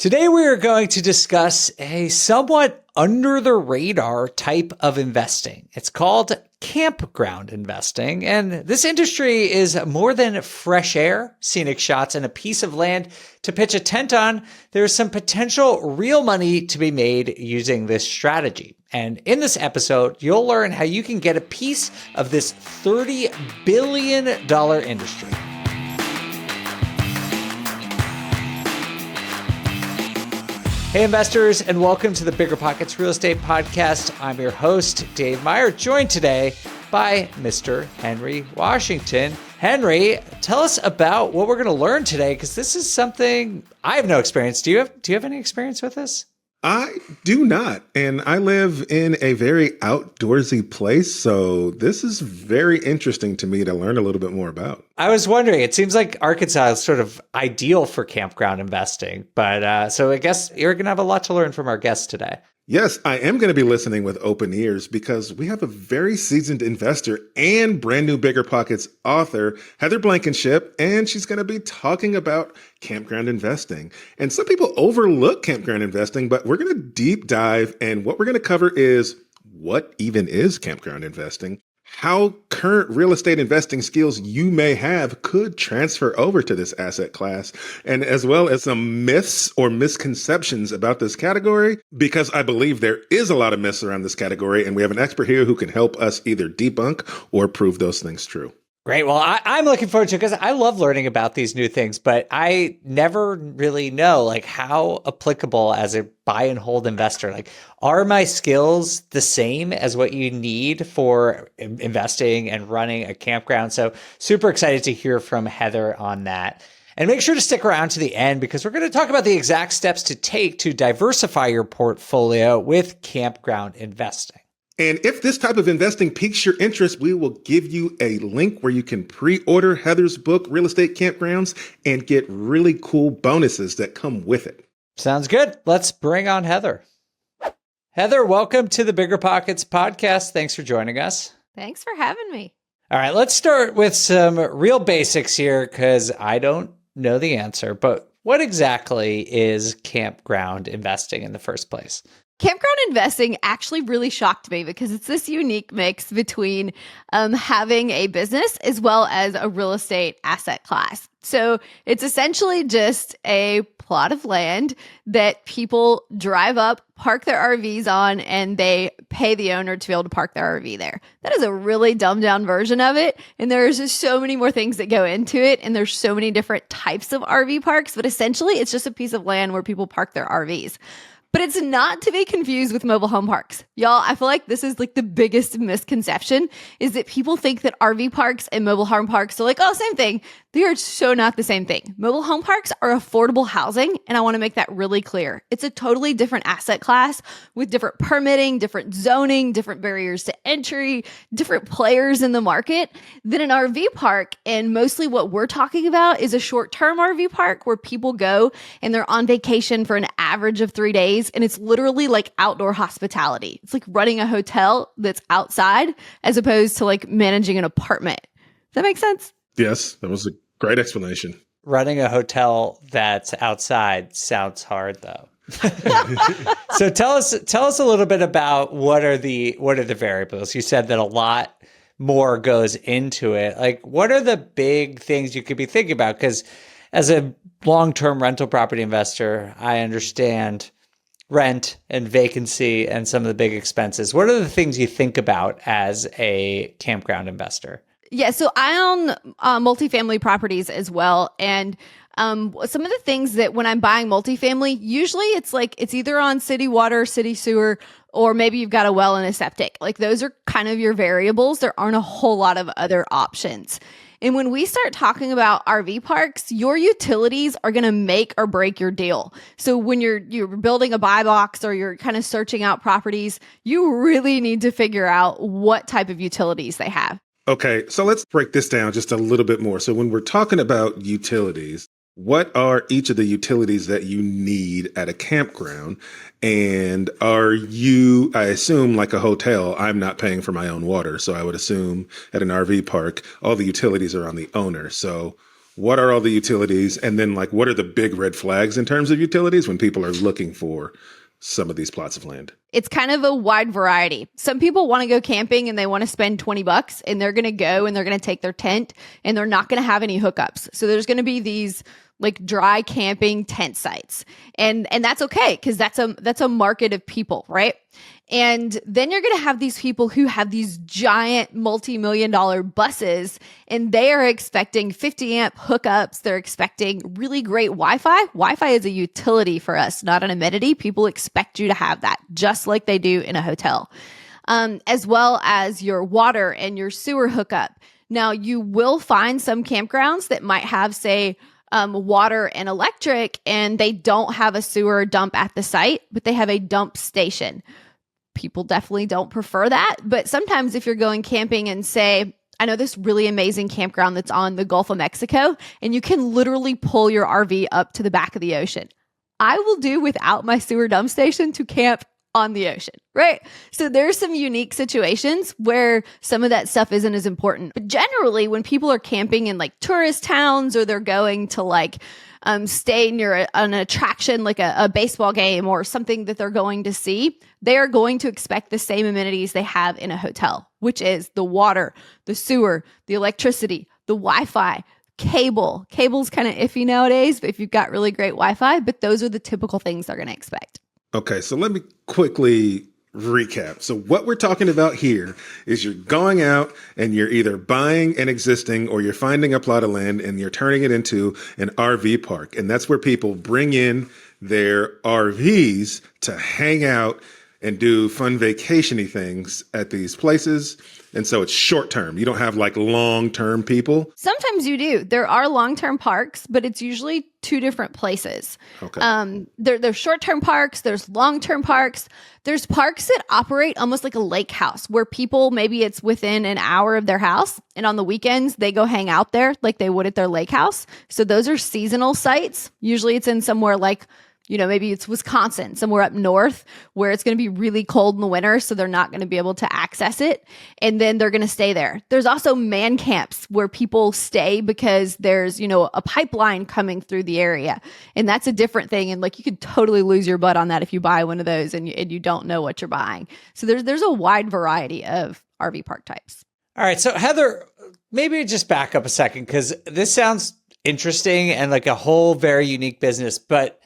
Today we are going to discuss a somewhat under the radar type of investing. It's called campground investing, and this industry is more than fresh air, scenic shots, and a piece of land to pitch a tent on. There's some potential real money to be made using this strategy. And in this episode, you'll learn how you can get a piece of this $30 billion industry. Hey investors, and welcome to the BiggerPockets Real Estate Podcast. I'm your host, Dave Meyer, joined today by Mr. Henry Washington. Henry, tell us about what we're going to learn today, because this is something I have no experience. Do you have any experience with this? I do not, and I live in a very outdoorsy place, so this is very interesting to me to learn a little bit more about. I was wondering, it seems like Arkansas is sort of ideal for campground investing, but so I guess you're going to have a lot to learn from our guests today. Yes, I am going to be listening with open ears because we have a very seasoned investor and brand new BiggerPockets author, Heather Blankenship, and she's going to be talking about campground investing. And some people overlook campground investing, but we're going to deep dive, and what we're going to cover is what even is campground investing, how current real estate investing skills you may have could transfer over to this asset class, and as well as some myths or misconceptions about this category, because I believe there is a lot of myths around this category, and we have an expert here who can help us either debunk or prove those things true. Great. Well, I'm looking forward to it because I love learning about these new things, but I never really know how applicable as a buy and hold investor. Are my skills the same as what you need for investing and running a campground? So super excited to hear from Heather on that. And make sure to stick around to the end because we're going to talk about the exact steps to take to diversify your portfolio with campground investing. And if this type of investing piques your interest, we will give you a link where you can pre-order Heather's book, Real Estate Campgrounds, and get really cool bonuses that come with it. Sounds good. Let's bring on Heather. Heather, welcome to the BiggerPockets podcast. Thanks for joining us. Thanks for having me. All right, let's start with some real basics here because I don't know the answer, but what exactly is campground investing in the first place? Campground investing actually really shocked me because it's this unique mix between having a business as well as a real estate asset class. So it's essentially just a plot of land that people drive up, park their RVs on, and they pay the owner to be able to park their RV there. That is a really dumbed down version of it. And there's just so many more things that go into it. And there's so many different types of RV parks, but essentially it's just a piece of land where people park their RVs. But it's not to be confused with mobile home parks. Y'all, I feel like this is the biggest misconception is that people think that RV parks and mobile home parks are same thing. They are so not the same thing. Mobile home parks are affordable housing, and I want to make that really clear. It's a totally different asset class with different permitting, different zoning, different barriers to entry, different players in the market than an RV park. And mostly what we're talking about is a short-term RV park where people go and they're on vacation for an average of 3 days, and it's literally like outdoor hospitality. It's like running a hotel that's outside as opposed to managing an apartment. Does that make sense? Yes, that was a great explanation. Running a hotel that's outside sounds hard, though. So tell us a little bit about what are the variables. You said that a lot more goes into it. What are the big things you could be thinking about? Because as a long-term rental property investor, I understand rent and vacancy and some of the big expenses. What are the things you think about as a campground investor? Yeah, so I own multifamily properties as well. And some of the things that when I'm buying multifamily, usually it's either on city water, city sewer, or maybe you've got a well and a septic. Those are kind of your variables. There aren't a whole lot of other options. And when we start talking about RV parks, your utilities are going to make or break your deal. So when you're building a buy box or you're kind of searching out properties, you really need to figure out what type of utilities they have. Okay, so let's break this down just a little bit more. So when we're talking about utilities, what are each of the utilities that you need at a campground? And are you, I assume like a hotel, I'm not paying for my own water. So I would assume at an RV park, all the utilities are on the owner. So what are all the utilities, and then like what are the big red flags in terms of utilities when people are looking for some of these plots of land? It's kind of a wide variety. Some people want to go camping and they want to spend $20 and they're going to go and they're going to take their tent and they're not going to have any hookups. So there's going to be these like dry camping tent sites. And that's okay because that's a market of people, right? And then you're going to have these people who have these giant multi-million-dollar buses and they are expecting 50 amp hookups. They're expecting really great Wi-Fi. Wi-Fi is a utility for us, not an amenity. People expect you to have that just like they do in a hotel, as well as your water and your sewer hookup. Now, you will find some campgrounds that might have, say, water and electric, and they don't have a sewer dump at the site, but they have a dump station. People definitely don't prefer that. But sometimes if you're going camping and say, I know this really amazing campground that's on the Gulf of Mexico, and you can literally pull your RV up to the back of the ocean. I will do without my sewer dump station to camp on the ocean, right? So there's some unique situations where some of that stuff isn't as important. But generally, when people are camping in like tourist towns or they're going to like stay near an attraction like a baseball game or something that they're going to see, they are going to expect the same amenities they have in a hotel, which is the water, the sewer, the electricity, the Wi-Fi, cable. Cable's kind of iffy nowadays, but if you've got really great Wi-Fi, but those are the typical things they're going to expect. Okay, so let me quickly recap. So what we're talking about here is you're going out and you're either buying an existing or you're finding a plot of land and you're turning it into an RV park. And that's where people bring in their RVs to hang out and do fun vacation-y things at these places. And so it's short term. You don't have like long-term people. Sometimes you do. There are long-term parks, but it's usually two different places. Okay. There's short-term parks. There's long-term parks. There's parks that operate almost like a lake house where people, maybe it's within an hour of their house. And on the weekends, they go hang out there like they would at their lake house. So those are seasonal sites. Usually it's in somewhere like, maybe it's Wisconsin, somewhere up north where it's going to be really cold in the winter. So they're not going to be able to access it. And then they're going to stay there. There's also man camps where people stay because there's, a pipeline coming through the area. And that's a different thing. And like, you could totally lose your butt on that if you buy one of those and you don't know what you're buying. So there's a wide variety of RV park types. All right. So Heather, maybe just back up a second, because this sounds interesting and like a whole very unique business, but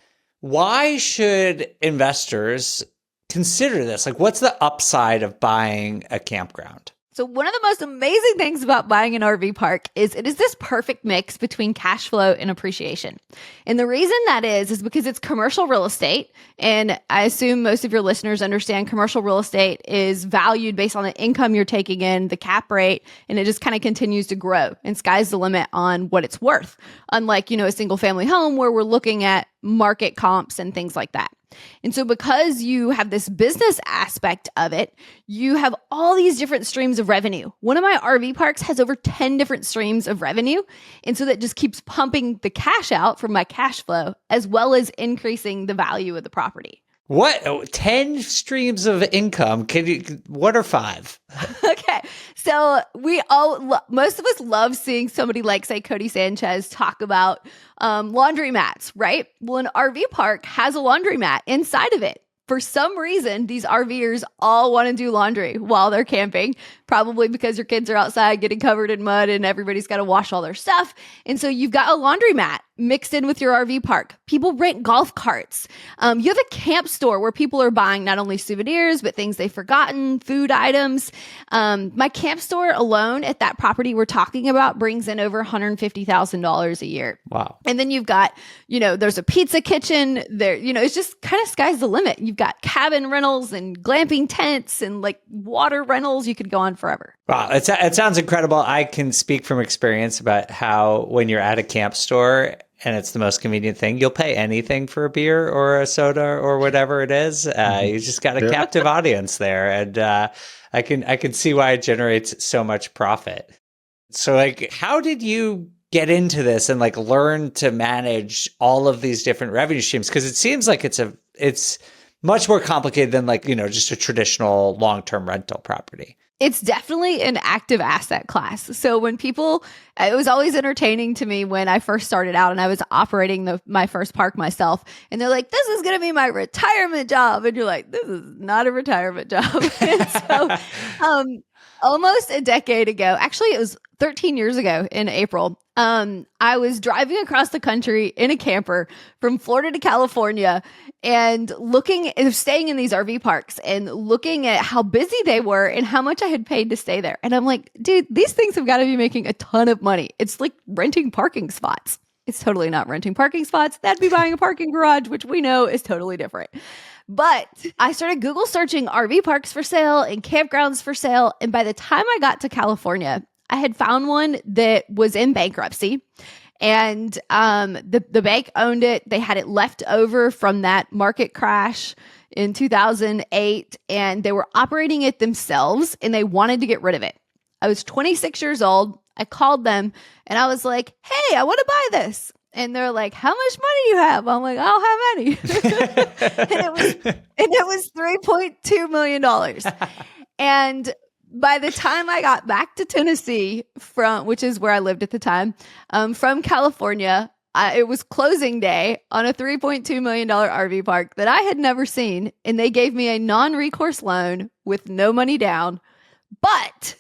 why should investors consider this? Like, what's the upside of buying a campground? So one of the most amazing things about buying an RV park is it is this perfect mix between cash flow and appreciation. And the reason that is because it's commercial real estate. And I assume most of your listeners understand commercial real estate is valued based on the income you're taking in, the cap rate, and it just kind of continues to grow. And sky's the limit on what it's worth. Unlike, a single family home where we're looking at market comps and things like that. And so because you have this business aspect of it, you have all these different streams of revenue. One of my RV parks has over 10 different streams of revenue. And so that just keeps pumping the cash out from my cash flow, as well as increasing the value of the property. What? 10 streams of income? What are 5? Okay. So most of us love seeing somebody like, say, Cody Sanchez talk about laundromats, right? Well, an RV park has a laundromat inside of it. For some reason, these RVers all want to do laundry while they're camping, probably because your kids are outside getting covered in mud and everybody's got to wash all their stuff. And so you've got a laundromat mixed in with your RV park. People rent golf carts. You have a camp store where people are buying not only souvenirs, but things they've forgotten, food items. My camp store alone at that property we're talking about brings in over $150,000 a year. Wow. And then you've got, there's a pizza kitchen there, it's just kind of sky's the limit. You've got cabin rentals and glamping tents and like water rentals. You could go on forever. Wow. It sounds incredible. I can speak from experience about how when you're at a camp store and it's the most convenient thing, you'll pay anything for a beer or a soda or whatever it is. You just got a captive audience there. And I can see why it generates so much profit. So like, how did you get into this and like learn to manage all of these different revenue streams? Because it seems like it's much more complicated than like, just a traditional long-term rental property. It's definitely an active asset class. So when people, it was always entertaining to me when I first started out and I was operating my first park myself. And they're like, this is going to be my retirement job. And you're like, this is not a retirement job. And so almost a decade ago, actually it was 13 years ago in April, I was driving across the country in a camper from Florida to California and staying in these RV parks and looking at how busy they were and how much I had paid to stay there. And I'm like, dude, these things have got to be making a ton of money. It's like renting parking spots. It's totally not renting parking spots. That'd be buying a parking garage, which we know is totally different. But I started Google searching RV parks for sale and campgrounds for sale. And by the time I got to California, I had found one that was in bankruptcy, and the bank owned it. They had it left over from that market crash in 2008, and they were operating it themselves, and they wanted to get rid of it. I was 26 years old. I called them, and I was like, hey, I want to buy this. And they're like, how much money do you have? I'm like, I don't have any. and it was $3.2 million. And by the time I got back to Tennessee, which is where I lived at the time, from California, it was closing day on a $3.2 million RV park that I had never seen. And they gave me a non-recourse loan with no money down. But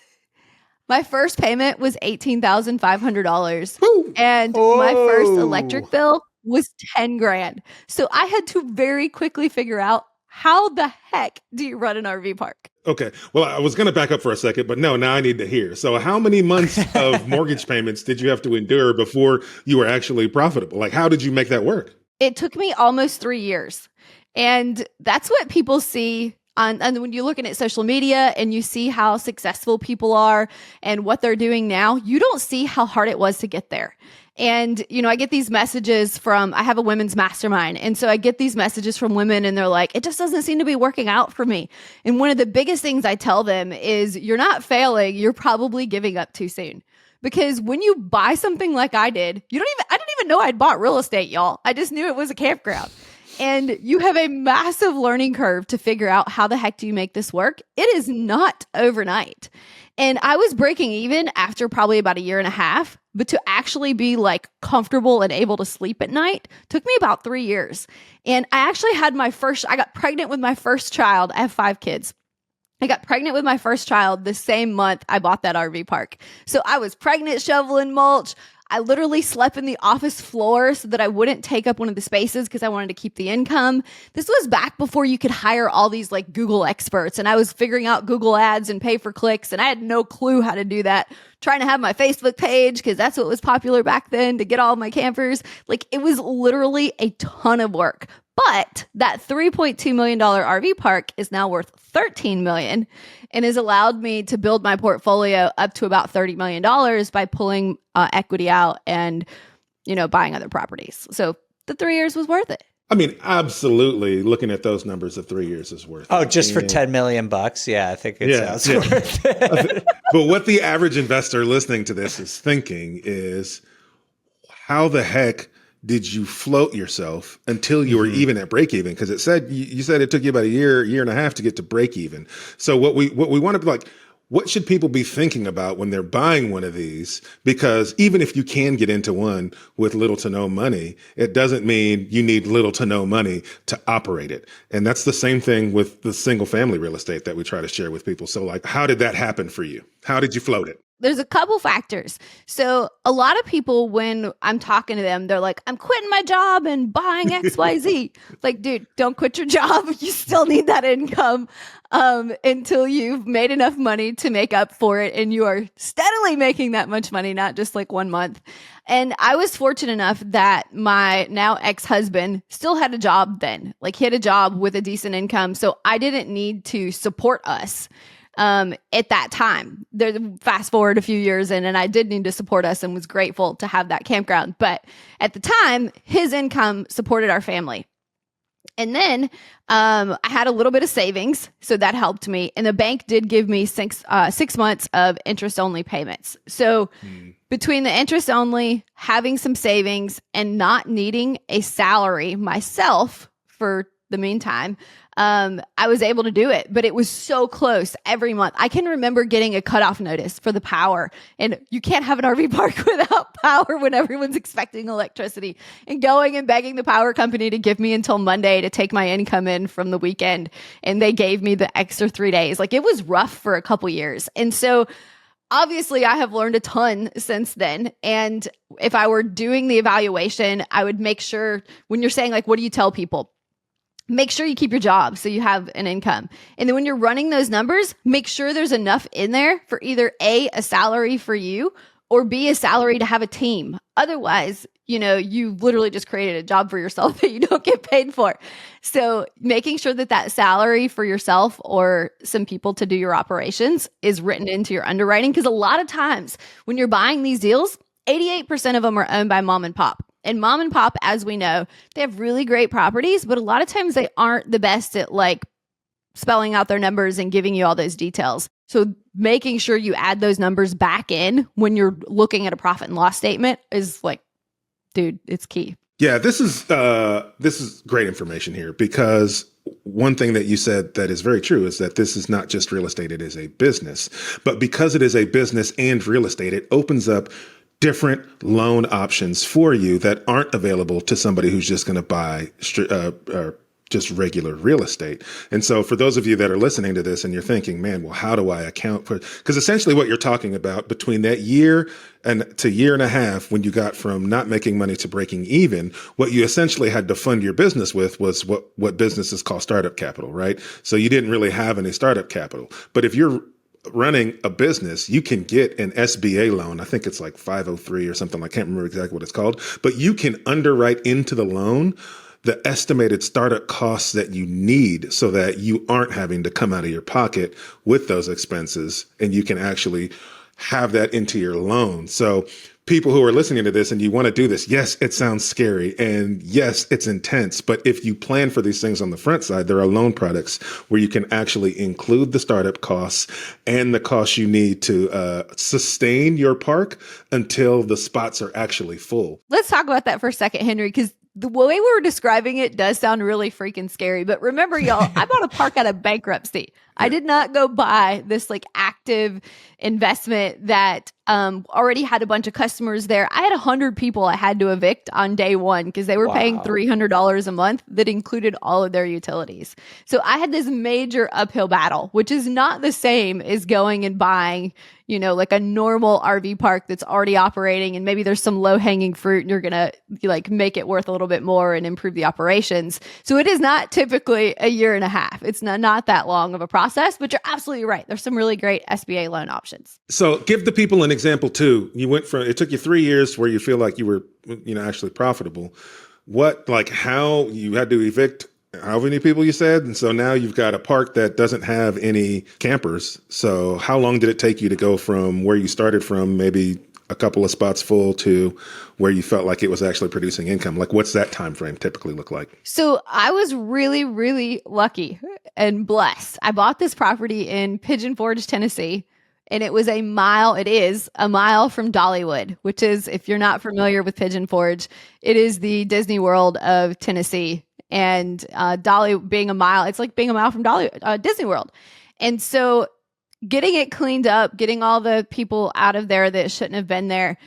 my first payment was $18,500. And my first electric bill was 10 grand. So I had to very quickly figure out, how the heck do you run an RV park? Okay. Well, I was going to back up for a second, but no, now I need to hear. So how many months of mortgage payments did you have to endure before you were actually profitable? Like, how did you make that work? It took me almost 3 years. And that's what people see and when you're looking at social media and you see how successful people are and what they're doing now, you don't see how hard it was to get there. And, I get these messages I have a women's mastermind. And so I get these messages from women and they're like, it just doesn't seem to be working out for me. And one of the biggest things I tell them is, you're not failing. You're probably giving up too soon. Because when you buy something like I did, I didn't even know I'd bought real estate, y'all. I just knew it was a campground. And you have a massive learning curve to figure out how the heck do you make this work. It is not overnight. And I was breaking even after probably about a year and a half, but to actually be like comfortable and able to sleep at night took me about 3 years. And I actually I got pregnant with my first child. I have 5 kids. I got pregnant with my first child the same month I bought that RV park. So I was pregnant, shoveling mulch. I literally slept in the office floor so that I wouldn't take up one of the spaces because I wanted to keep the income. This was back before you could hire all these like Google experts, and I was figuring out Google ads and pay for clicks, and I had no clue how to do that. Trying to have my Facebook page because that's what was popular back then to get all my campers. Like, it was literally a ton of work. But that $3.2 million RV park is now worth $13 million and has allowed me to build my portfolio up to about $30 million by pulling equity out and, buying other properties. So the 3 years was worth it. I mean, absolutely. Looking at those numbers, of 3 years is worth it. Oh, just for $10 million bucks? Yeah, I think it sounds worth it. But what the average investor listening to this is thinking is, how the heck did you float yourself until you were even at break even? Because you said it took you about a year and a half to get to break even. So what we want to be like, what should people be thinking about when they're buying one of these? Because even if you can get into one with little to no money, it doesn't mean you need little to no money to operate it. And that's the same thing with the single family real estate that we try to share with people. So like, how did that happen for you? How did you float it? There's a couple factors. So a lot of people, when I'm talking to them, they're like, I'm quitting my job and buying XYZ. Like, dude, don't quit your job. You still need that income until you've made enough money to make up for it. And you are steadily making that much money, not just like 1 month. And I was fortunate enough that my now ex-husband still had a job then. Like, he had a job with a decent income. So I didn't need to support us at that time. Fast forward a few years and I did need to support us and was grateful to have that campground. But at the time, his income supported our family. And then I had a little bit of savings, so that helped me. And the bank did give me 6 months of interest-only payments. So between the interest-only, having some savings, and not needing a salary myself for the meantime, I was able to do it, but it was so close every month. I can remember getting a cutoff notice for the power, and you can't have an RV park without power when everyone's expecting electricity, and going and begging the power company to give me until Monday to take my income in from the weekend. And they gave me the extra 3 days. Like, it was rough for a couple years. And so obviously I have learned a ton since then. And if I were doing the evaluation, I would make sure, when you're saying like, what do you tell people? Make sure you keep your job so you have an income. And then when you're running those numbers, make sure there's enough in there for either A, a salary for you, or B, a salary to have a team. Otherwise, you've literally just created a job for yourself that you don't get paid for. So making sure that salary for yourself or some people to do your operations is written into your underwriting. Because a lot of times when you're buying these deals, 88% of them are owned by mom and pop. And mom and pop, as we know, they have really great properties, but a lot of times they aren't the best at like spelling out their numbers and giving you all those details. So making sure you add those numbers back in when you're looking at a profit and loss statement is like, dude, it's key. Yeah, this is great information here, because one thing that you said that is very true is that this is not just real estate, it is a business. But because it is a business and real estate, it opens up different loan options for you that aren't available to somebody who's just going to buy just regular real estate. And so for those of you that are listening to this and you're thinking, man, well, how do I account for, because essentially what you're talking about between that year to year and a half, when you got from not making money to breaking even, what you essentially had to fund your business with was what businesses call startup capital, right? So you didn't really have any startup capital. But if you're running a business, you can get an SBA loan. I think it's like 503 or something. I can't remember exactly what it's called, but you can underwrite into the loan the estimated startup costs that you need so that you aren't having to come out of your pocket with those expenses, and you can actually have that into your loan. So people who are listening to this and you want to do this, yes, it sounds scary and yes, it's intense. But if you plan for these things on the front side, there are loan products where you can actually include the startup costs and the costs you need to sustain your park until the spots are actually full. Let's talk about that for a second, Henry, because the way we were describing it does sound really freaking scary. But remember, y'all, I bought a park out of bankruptcy. I did not go buy this like active investment that already had a bunch of customers there. I had 100 people I had to evict on day one because they were paying $300 a month that included all of their utilities. So I had this major uphill battle, which is not the same as going and buying, like a normal RV park that's already operating, and maybe there's some low hanging fruit and you're going to like make it worth a little bit more and improve the operations. So it is not typically a year and a half. It's not that long of a process, but you're absolutely right. There's some really great SBA loan options. So give the people an example too. You went from, it took you 3 years where you feel like you were, actually profitable. How you had to evict how many people you said? And so now you've got a park that doesn't have any campers. So how long did it take you to go from where you started from, maybe a couple of spots full, to where you felt like it was actually producing income? Like, what's that time frame typically look like? So I was really, really lucky and blessed. I bought this property in Pigeon Forge, Tennessee, and it is a mile from Dollywood, which is, if you're not familiar with Pigeon Forge, it is the Disney World of Tennessee. And Dolly being a mile, it's like being a mile from Disney World. And so getting it cleaned up, getting all the people out of there that shouldn't have been there,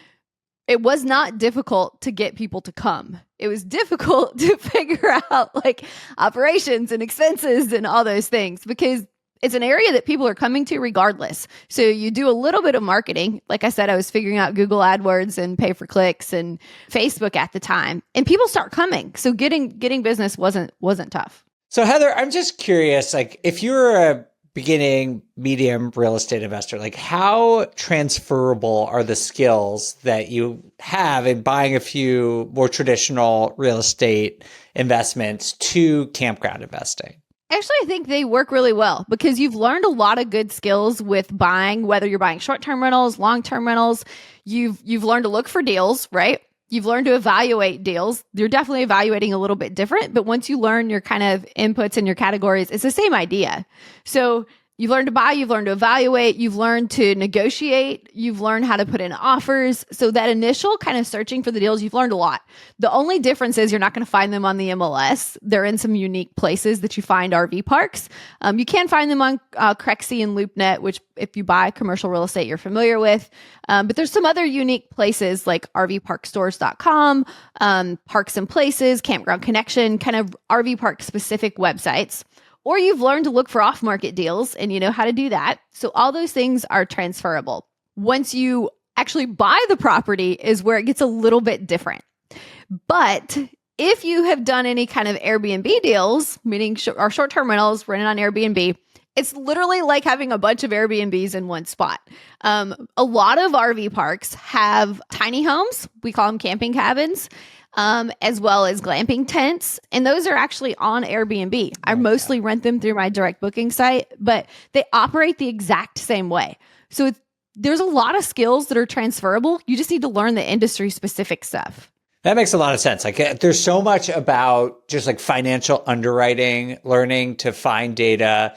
it was not difficult to get people to come. It was difficult to figure out like operations and expenses and all those things, because it's an area that people are coming to regardless. So you do a little bit of marketing. Like I said, I was figuring out Google AdWords and pay for clicks and Facebook at the time, and people start coming. So getting business wasn't tough. So Heather, I'm just curious, like if you're a beginning medium real estate investor, like how transferable are the skills that you have in buying a few more traditional real estate investments to campground investing? Actually, I think they work really well because you've learned a lot of good skills with buying, whether you're buying short-term rentals, long-term rentals. You've learned to look for deals, right? You've learned to evaluate deals. You're definitely evaluating a little bit different, but once you learn your kind of inputs and your categories, it's the same idea. So You've learned to buy, you've learned to evaluate, you've learned to negotiate, you've learned how to put in offers. So that initial kind of searching for the deals, you've learned a lot. The only difference is you're not going to find them on the MLS. They're in some unique places that you find RV parks. You can find them on Crexy and LoopNet, which if you buy commercial real estate, you're familiar with. But there's some other unique places like rvparkstores.com, Parks and Places, Campground Connection, kind of RV park specific websites. Or you've learned to look for off-market deals and you know how to do that. So all those things are transferable. Once you actually buy the property is where it gets a little bit different. But if you have done any kind of Airbnb deals, meaning our short-term rentals rented on Airbnb, it's literally like having a bunch of Airbnbs in one spot. A lot of RV parks have tiny homes. We call them camping cabins. As well as glamping tents. And those are actually on Airbnb. I mostly rent them through my direct booking site, but they operate the exact same way. So there's a lot of skills that are transferable. You just need to learn the industry specific stuff. That makes a lot of sense. Like there's so much about just like financial underwriting, learning to find data,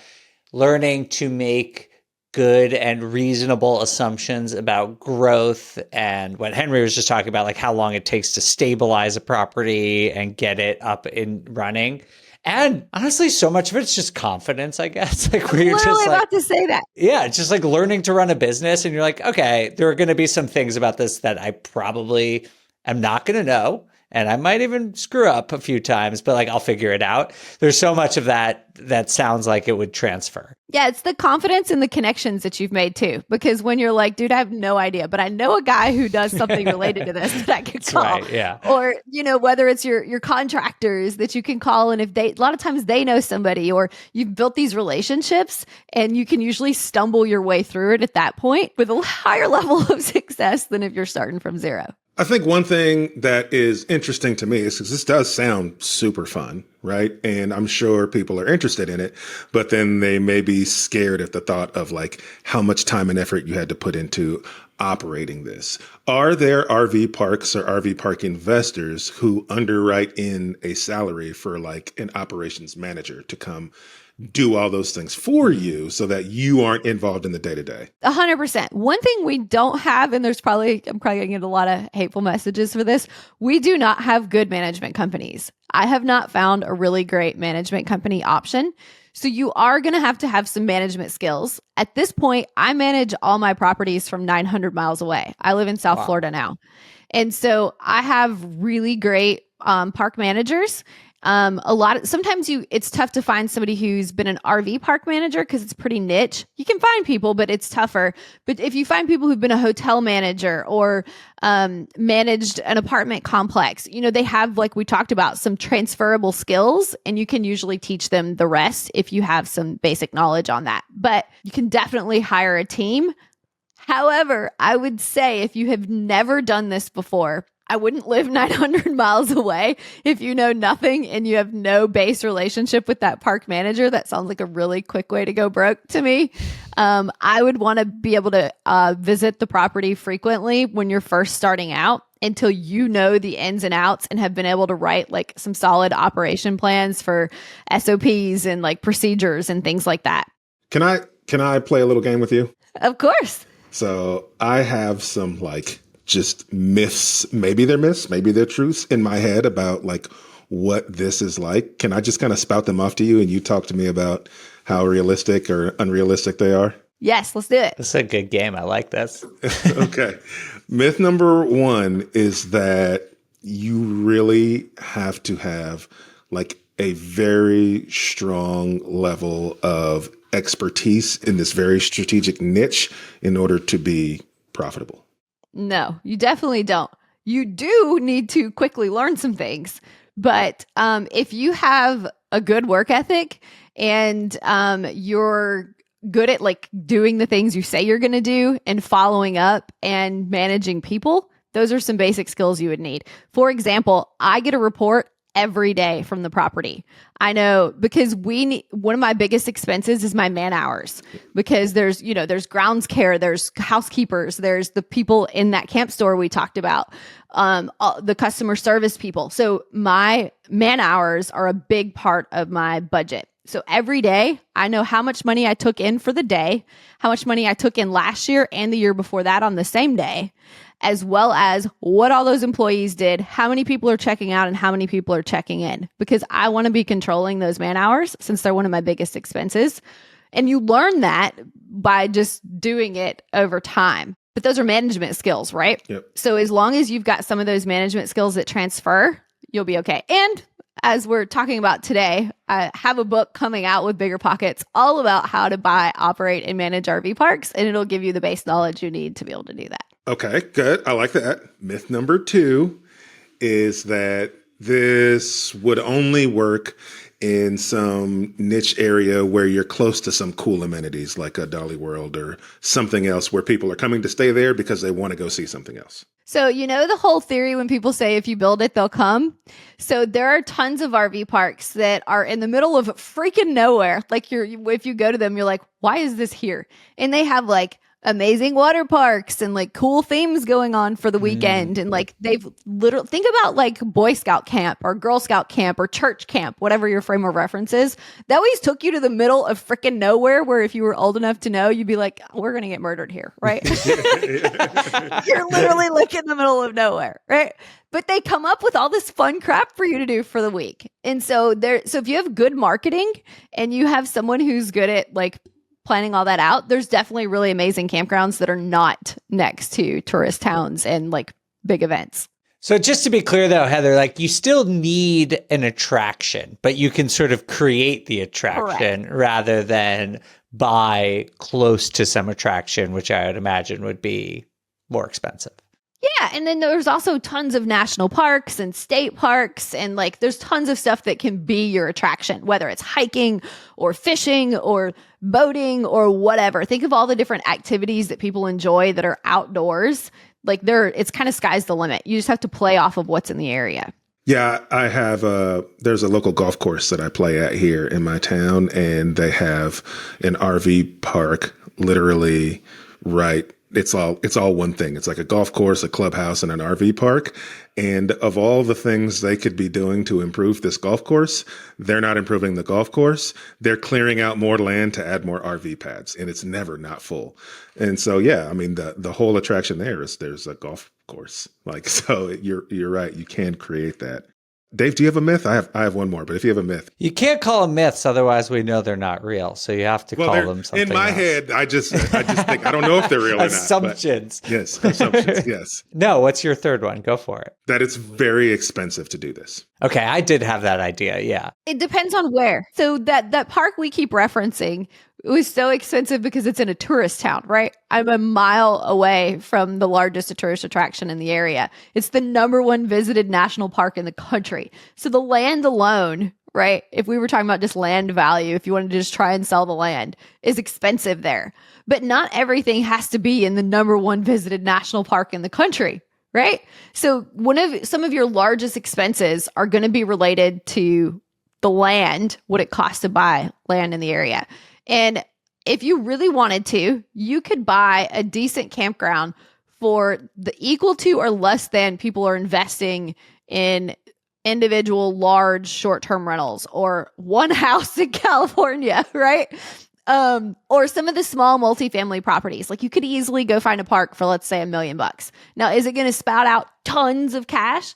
learning to make good and reasonable assumptions about growth and what Henry was just talking about, like how long it takes to stabilize a property and get it up and running. And honestly, so much of it's just confidence, I guess. Like where you're just about to say that. Yeah, it's just like learning to run a business and you're like, okay, there are going to be some things about this that I probably am not going to know. And I might even screw up a few times, but like I'll figure it out. There's so much of that sounds like it would transfer. Yeah, it's the confidence and the connections that you've made too. Because when you're like, dude, I have no idea, but I know a guy who does something related to this that I could call. Right, yeah. Or, whether it's your contractors that you can call, and if a lot of times they know somebody, or you've built these relationships and you can usually stumble your way through it at that point with a higher level of success than if you're starting from zero. I think one thing that is interesting to me is because this does sound super fun, right? And I'm sure people are interested in it, but then they may be scared at the thought of like how much time and effort you had to put into operating this. Are there RV parks or RV park investors who underwrite in a salary for like an operations manager to come do all those things for you so that you aren't involved in the day-to-day? 100%. One thing we don't have, and I'm probably going to get a lot of hateful messages for this, we do not have good management companies. I have not found a really great management company option. So you are going to have some management skills. At this point, I manage all my properties from 900 miles away. I live in South Florida now. And so I have really great park managers. Sometimes it's tough to find somebody who's been an RV park manager because it's pretty niche. You can find people, but it's tougher. But if you find people who've been a hotel manager or managed an apartment complex, they have, like we talked about, some transferable skills, and you can usually teach them the rest if you have some basic knowledge on that. But you can definitely hire a team. However, I would say if you have never done this before, I wouldn't live 900 miles away if you know nothing and you have no base relationship with that park manager. That sounds like a really quick way to go broke to me. I would want to be able to visit the property frequently when you're first starting out until you know the ins and outs and have been able to write like some solid operation plans for SOPs and like procedures and things like that. Can I play a little game with you? Of course. So I have some like just myths, maybe they're myths, maybe they're truths in my head about like what this is like. Can I just kind of spout them off to you and you talk to me about how realistic or unrealistic they are? Yes, let's do it. This is a good game. I like this. Okay. Myth number one is that you really have to have like a very strong level of expertise in this very strategic niche in order to be profitable. No, you definitely don't. You do need to quickly learn some things. But if you have a good work ethic and you're good at like doing the things you say you're going to do and following up and managing people, those are some basic skills you would need. For example, I get a report every day from the property. I know because one of my biggest expenses is my man hours, because there's grounds care, there's housekeepers, there's the people in that camp store we talked about, the customer service people. So my man hours are a big part of my budget. So every day, I know how much money I took in for the day, how much money I took in last year and the year before that on the same day, as well as what all those employees did, how many people are checking out and how many people are checking in, because I want to be controlling those man hours since they're one of my biggest expenses. And you learn that by just doing it over time. But those are management skills, right? Yep. So as long as you've got some of those management skills that transfer, you'll be okay. And as we're talking about today, I have a book coming out with BiggerPockets all about how to buy, operate, and manage RV parks, and it'll give you the base knowledge you need to be able to do that. Okay, good. I like that. Myth number 2 is that this would only work in some niche area where you're close to some cool amenities like a Dolly World or something else where people are coming to stay there because they want to go see something else. So, you know, the whole theory when people say if you build it, they'll come. So there are tons of RV parks that are in the middle of freaking nowhere. Like if you go to them, you're like, why is this here? And they have like amazing water parks and like cool themes going on for the weekend. And like they've literally, think about like Boy Scout camp or Girl Scout camp or church camp, whatever your frame of reference is. That always took you to the middle of freaking nowhere where if you were old enough to know, you'd be like, we're going to get murdered here, right? You're literally like in the middle of nowhere, right? But they come up with all this fun crap for you to do for the week. And so if you have good marketing and you have someone who's good at like planning all that out, there's definitely really amazing campgrounds that are not next to tourist towns and like big events. So just to be clear though, Heather, like you still need an attraction, but you can sort of create the attraction rather than buy close to some attraction, which I would imagine would be more expensive. Yeah. And then there's also tons of national parks and state parks. And like there's tons of stuff that can be your attraction, whether it's hiking or fishing or boating or whatever. Think of all the different activities that people enjoy that are outdoors. Like it's kind of sky's the limit. You just have to play off of what's in the area. Yeah, I have there's a local golf course that I play at here in my town, and they have an RV park literally right. It's all one thing. It's like a golf course, a clubhouse, and an RV park. And of all the things they could be doing to improve this golf course, they're not improving the golf course. They're clearing out more land to add more RV pads, and it's never not full. And so, yeah, I mean, the whole attraction there is there's a golf course. Like, so you're right. You can create that. Dave, do you have a myth? I have one more, but if you have a myth. You can't call them myths, otherwise we know they're not real. So you have to call them something in my else. Head, I just think, I don't know if they're real or not. Assumptions. Yes, assumptions, yes. No, what's your third one? Go for it. That it's very expensive to do this. Okay, I did have that idea, yeah. It depends on where. So that park we keep referencing, it was so expensive because it's in a tourist town, right? I'm a mile away from the largest tourist attraction in the area. It's the #1 visited national park in the country. So the land alone, right? If we were talking about just land value, if you wanted to just try and sell the land, is expensive there. But not everything has to be in the #1 visited national park in the country, right? So some of your largest expenses are going to be related to the land, what it costs to buy land in the area. And if you really wanted to, you could buy a decent campground for the equal to or less than people are investing in individual large short-term rentals or one house in California, right? Or some of the small multifamily properties. Like you could easily go find a park for, let's say, $1 million. Now, is it going to spout out tons of cash?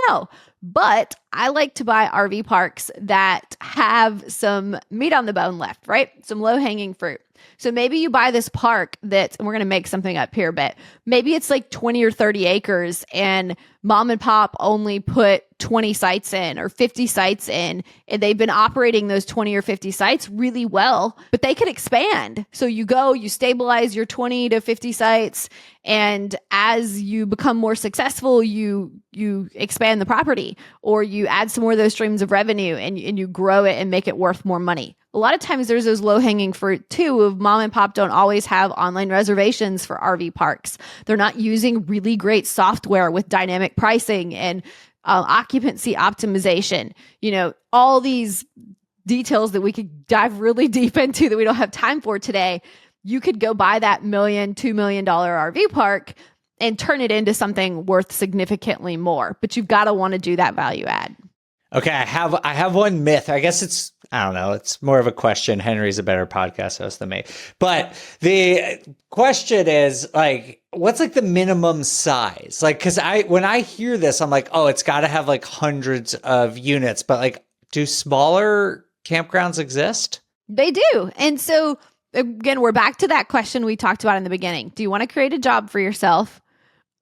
No, but I like to buy RV parks that have some meat on the bone left, right? Some low-hanging fruit. So maybe you buy this park and we're going to make something up here, but maybe it's like 20 or 30 acres and mom and pop only put 20 sites in or 50 sites in, and they've been operating those 20 or 50 sites really well, but they could expand. So you stabilize your 20 to 50 sites, and as you become more successful, you expand the property, or you add some more of those streams of revenue and you grow it and make it worth more money. A lot of times there's those low-hanging fruit too of mom and pop don't always have online reservations for RV parks. They're not using really great software with dynamic pricing and occupancy optimization. You know, all these details that we could dive really deep into that we don't have time for today. You could go buy that $1 million, $2 million RV park and turn it into something worth significantly more. But you've got to want to do that value add. Okay, I have one myth. I guess it's I don't know. It's more of a question. Henry's a better podcast host than me. But the question is like, what's like the minimum size? Like, cause when I hear this, I'm like, oh, it's got to have like hundreds of units, but like, do smaller campgrounds exist? They do. And so again, we're back to that question we talked about in the beginning. Do you want to create a job for yourself?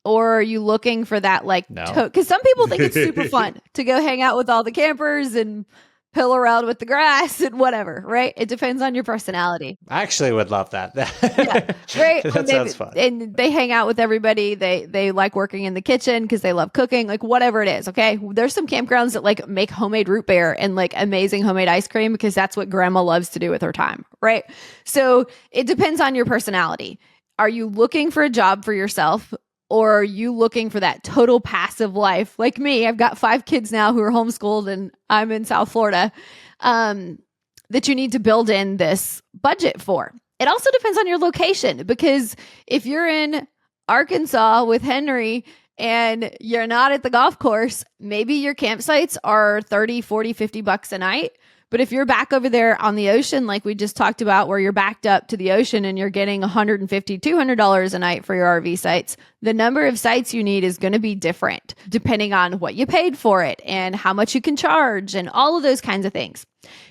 Or are you looking for that like, No. Because some people think it's super fun to go hang out with all the campers and pill around with the grass and whatever, right? It depends on your personality. I actually would love that. Yeah, right. That sounds fun. And they hang out with everybody. They like working in the kitchen because they love cooking, like whatever it is. Okay. There's some campgrounds that like make homemade root beer and like amazing homemade ice cream because that's what grandma loves to do with her time. Right. So it depends on your personality. Are you looking for a job for yourself? Or are you looking for that total passive life? Like me, I've got 5 kids now who are homeschooled and I'm in South Florida, that you need to build in this budget for. It also depends on your location, because if you're in Arkansas with Henry and you're not at the golf course, maybe your campsites are 30, 40, 50 bucks a night. But if you're back over there on the ocean, like we just talked about, where you're backed up to the ocean and you're getting $150, $200 a night for your RV sites, the number of sites you need is going to be different depending on what you paid for it and how much you can charge and all of those kinds of things.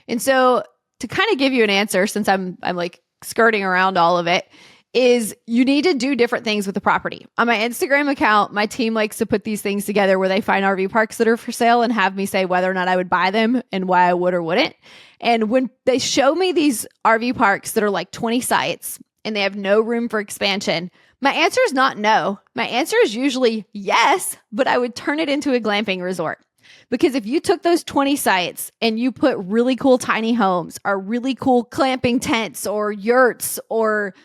And so to kind of give you an answer, since I'm like skirting around all of it, is you need to do different things with the property. On my Instagram account, my team likes to put these things together where they find RV parks that are for sale and have me say whether or not I would buy them and why I would or wouldn't. And when they show me these RV parks that are like 20 sites and they have no room for expansion, my answer is not no. My answer is usually yes, but I would turn it into a glamping resort. Because if you took those 20 sites and you put really cool tiny homes or really cool glamping tents or yurts or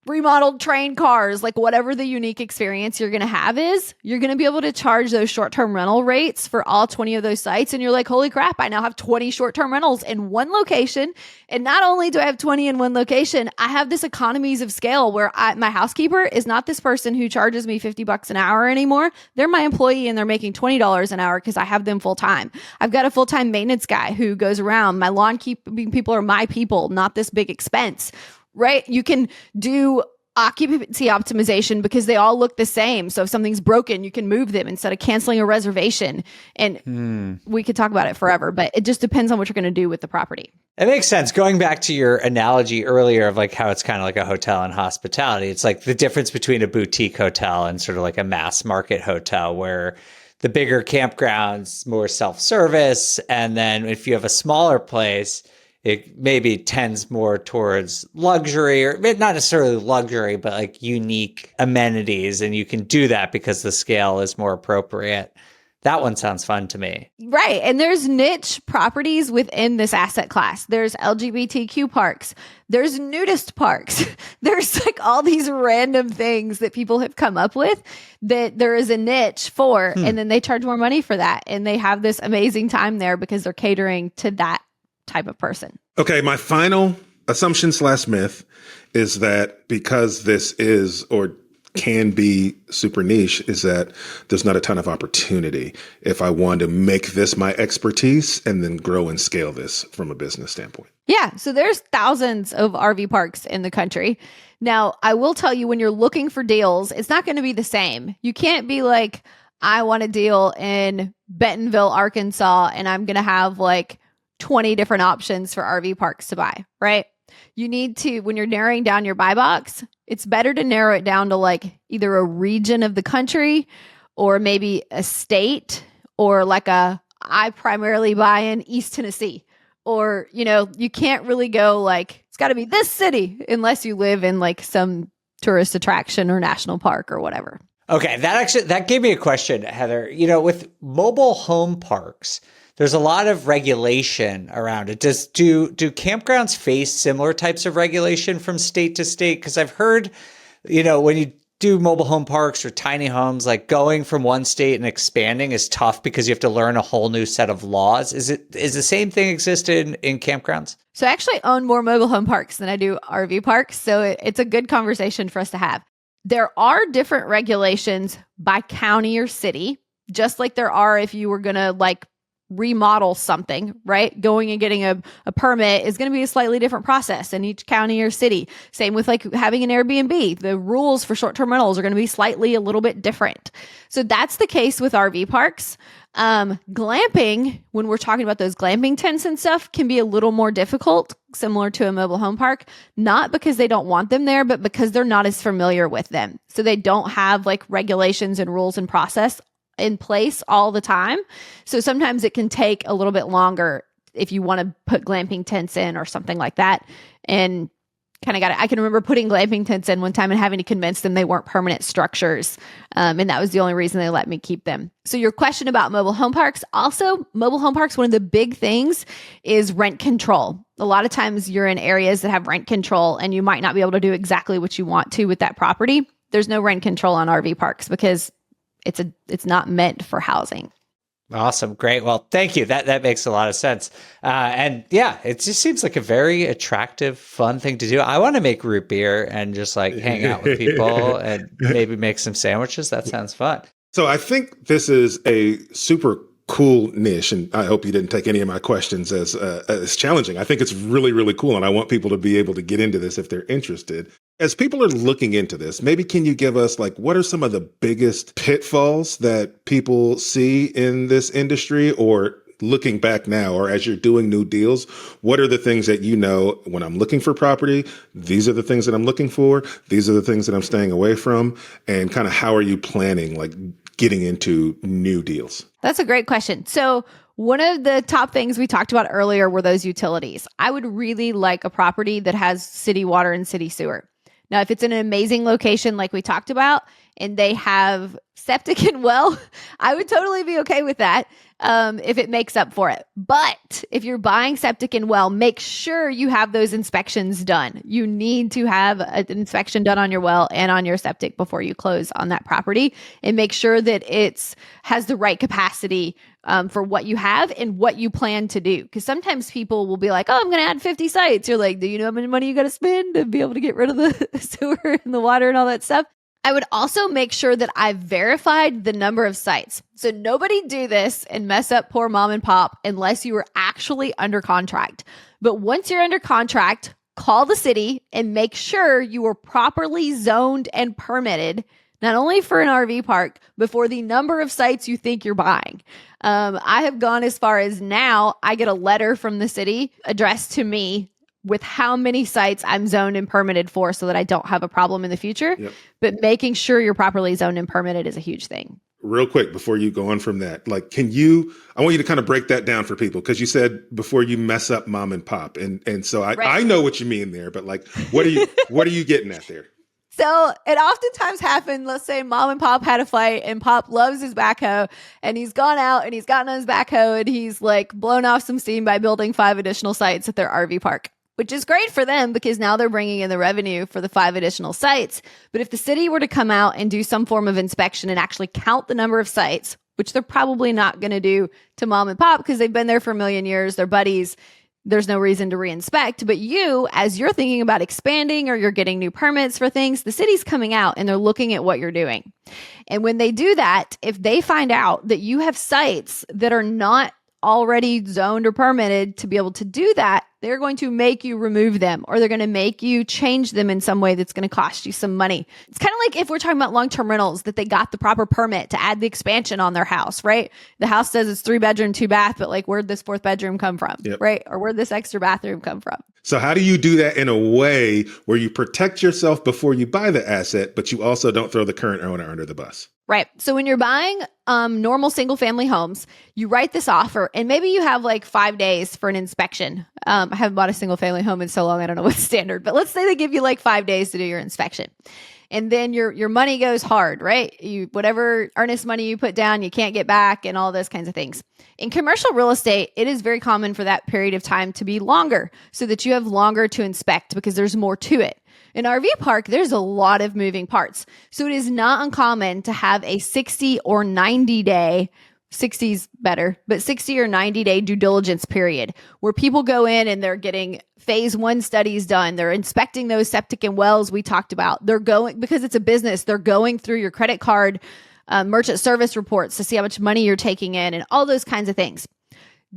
remodeled train cars, like whatever the unique experience you're going to have is, you're going to be able to charge those short-term rental rates for all 20 of those sites. And you're like, holy crap, I now have 20 short-term rentals in one location. And not only do I have 20 in one location, I have this economies of scale where my housekeeper is not this person who charges me 50 bucks an hour anymore. They're my employee and they're making $20 an hour because I have them full time. I've got a full-time maintenance guy who goes around. My lawn keeping people are my people, not this big expense. Right? You can do occupancy optimization because they all look the same. So if something's broken, you can move them instead of canceling a reservation. And we could talk about it forever, but it just depends on what you're going to do with the property. It makes sense. Going back to your analogy earlier of like how it's kind of like a hotel and hospitality, it's like the difference between a boutique hotel and sort of like a mass market hotel, where the bigger campgrounds, more self-service. And then if you have a smaller place, it maybe tends more towards luxury, or not necessarily luxury, but like unique amenities. And you can do that because the scale is more appropriate. That one sounds fun to me. Right. And there's niche properties within this asset class. There's LGBTQ parks. There's nudist parks. There's like all these random things that people have come up with that there is a niche for. And then they charge more money for that. And they have this amazing time there because they're catering to that type of person. Okay, my final assumption / myth is that because this is or can be super niche, is that there's not a ton of opportunity if I want to make this my expertise and then grow and scale this from a business standpoint. Yeah, so there's thousands of RV parks in the country. Now, I will tell you, when you're looking for deals, it's not going to be the same. You can't be like, I want a deal in Bentonville, Arkansas, and I'm going to have like 20 different options for RV parks to buy, right? You need to, when you're narrowing down your buy box, it's better to narrow it down to like either a region of the country or maybe a state, or like I primarily buy in East Tennessee, or, you can't really go like, it's got to be this city unless you live in like some tourist attraction or national park or whatever. Okay. That gave me a question, Heather. With mobile home parks, there's a lot of regulation around it. Do campgrounds face similar types of regulation from state to state? Because I've heard, when you do mobile home parks or tiny homes, like going from one state and expanding is tough because you have to learn a whole new set of laws. Is the same thing exist in campgrounds? So I actually own more mobile home parks than I do RV parks. So it's a good conversation for us to have. There are different regulations by county or city, just like there are if you were going to like remodel something, right? Going and getting a permit is going to be a slightly different process in each county or city. Same with like having an Airbnb. The rules for short-term rentals are going to be slightly a little bit different. So that's the case with RV parks. Glamping, when we're talking about those glamping tents and stuff, can be a little more difficult, similar to a mobile home park, not because they don't want them there, but because they're not as familiar with them. So they don't have like regulations and rules and process in place all the time. So sometimes it can take a little bit longer if you want to put glamping tents in or something like that. And kind of got it. I can remember putting glamping tents in one time and having to convince them they weren't permanent structures. And that was the only reason they let me keep them. So your question about mobile home parks, also mobile home parks, one of the big things is rent control. A lot of times you're in areas that have rent control and you might not be able to do exactly what you want to with that property. There's no rent control on RV parks because it's not meant for housing. Awesome. Great. Well, thank you. That makes a lot of sense. And yeah, it just seems like a very attractive, fun thing to do. I want to make root beer and just like hang out with people and maybe make some sandwiches. That sounds fun. So I think this is a super cool niche, and I hope you didn't take any of my questions as challenging. I think it's really, really cool, and I want people to be able to get into this if they're interested. As people are looking into this, maybe can you give us like what are some of the biggest pitfalls that people see in this industry, or looking back now, or as you're doing new deals, what are the things that you know when I'm looking for property? These are the things that I'm looking for. These are the things that I'm staying away from, and kind of how are you planning like getting into new deals? That's a great question. So one of the top things we talked about earlier were those utilities. I would really like a property that has city water and city sewer. Now, if it's in an amazing location like we talked about, and they have septic and well, I would totally be okay with that if it makes up for it. But if you're buying septic and well, make sure you have those inspections done. You need to have an inspection done on your well and on your septic before you close on that property, and make sure that it has the right capacity for what you have and what you plan to do. Because sometimes people will be like, oh, I'm going to add 50 sites. You're like, do you know how much money you got to spend to be able to get rid of the sewer and the water and all that stuff? I would also make sure that I've verified the number of sites. So nobody do this and mess up poor mom and pop unless you are actually under contract. But once you're under contract, call the city and make sure you are properly zoned and permitted, not only for an RV park, but for the number of sites you think you're buying. I have gone as far as now I get a letter from the city addressed to me with how many sites I'm zoned and permitted for so that I don't have a problem in the future. Yep. But making sure you're properly zoned and permitted is a huge thing. Real quick, before you go on from that, like, I want you to kind of break that down for people, because you said before you mess up mom and pop. And so I know what you mean there, but like, what are you getting at there? So it oftentimes happens, let's say mom and pop had a fight and pop loves his backhoe and he's gone out and he's gotten on his backhoe and he's like blown off some steam by building 5 additional sites at their RV park, which is great for them because now they're bringing in the revenue for the 5 additional sites. But if the city were to come out and do some form of inspection and actually count the number of sites, which they're probably not going to do to mom and pop because they've been there for a million years, they're buddies, there's no reason to reinspect. But you, as you're thinking about expanding or you're getting new permits for things, the city's coming out and they're looking at what you're doing. And when they do that, if they find out that you have sites that are not already zoned or permitted to be able to do that, they're going to make you remove them, or they're going to make you change them in some way that's going to cost you some money. It's kind of like if we're talking about long-term rentals, that they got the proper permit to add the expansion on their house, right? The house says it's 3 bedroom, 2 bath, but like, where'd this 4th bedroom come from, right? Or where'd this extra bathroom come from? So how do you do that in a way where you protect yourself before you buy the asset, but you also don't throw the current owner under the bus? Right. So when you're buying normal single family homes, you write this offer and maybe you have like 5 days for an inspection. I haven't bought a single family home in so long, I don't know what's standard, but let's say they give you like 5 days to do your inspection. And then your money goes hard, right? Whatever earnest money you put down, you can't get back and all those kinds of things. In commercial real estate, it is very common for that period of time to be longer so that you have longer to inspect because there's more to it. In RV park, there's a lot of moving parts. So it is not uncommon to have a 60 or 90 day, 60's better, but 60 or 90 day due diligence period where people go in and they're getting phase 1 studies done. They're inspecting those septic and wells we talked about. They're going, because it's a business, they're going through your credit card, merchant service reports to see how much money you're taking in and all those kinds of things.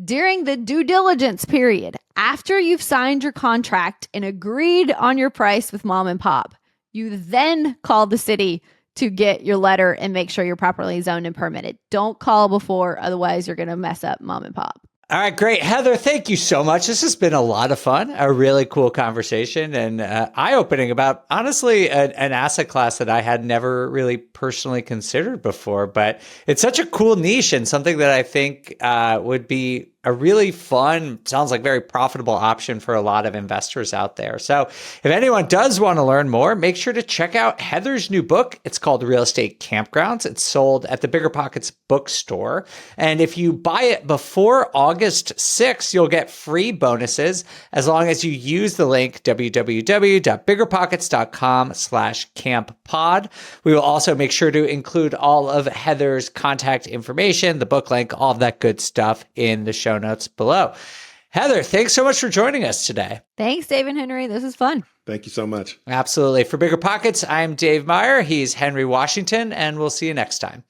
During the due diligence period, after you've signed your contract and agreed on your price with mom and pop, you then call the city to get your letter and make sure you're properly zoned and permitted. Don't call before, otherwise you're going to mess up mom and pop. All right, great. Heather, thank you so much. This has been a lot of fun, a really cool conversation and eye-opening about, honestly, an asset class that I had never really personally considered before. But it's such a cool niche and something that I think would be a really fun, sounds like very profitable option for a lot of investors out there. So if anyone does want to learn more, make sure to check out Heather's new book. It's called Real Estate Campgrounds. It's sold at the BiggerPockets bookstore. And if you buy it before August 6th, you'll get free bonuses as long as you use the link www.biggerpockets.com/camppod. We will also make sure to include all of Heather's contact information, the book link, all of that good stuff in the show notes below. Heather, thanks so much for joining us today. Thanks, Dave and Henry. This is fun. Thank you so much. Absolutely. For BiggerPockets, I'm Dave Meyer. He's Henry Washington, and we'll see you next time.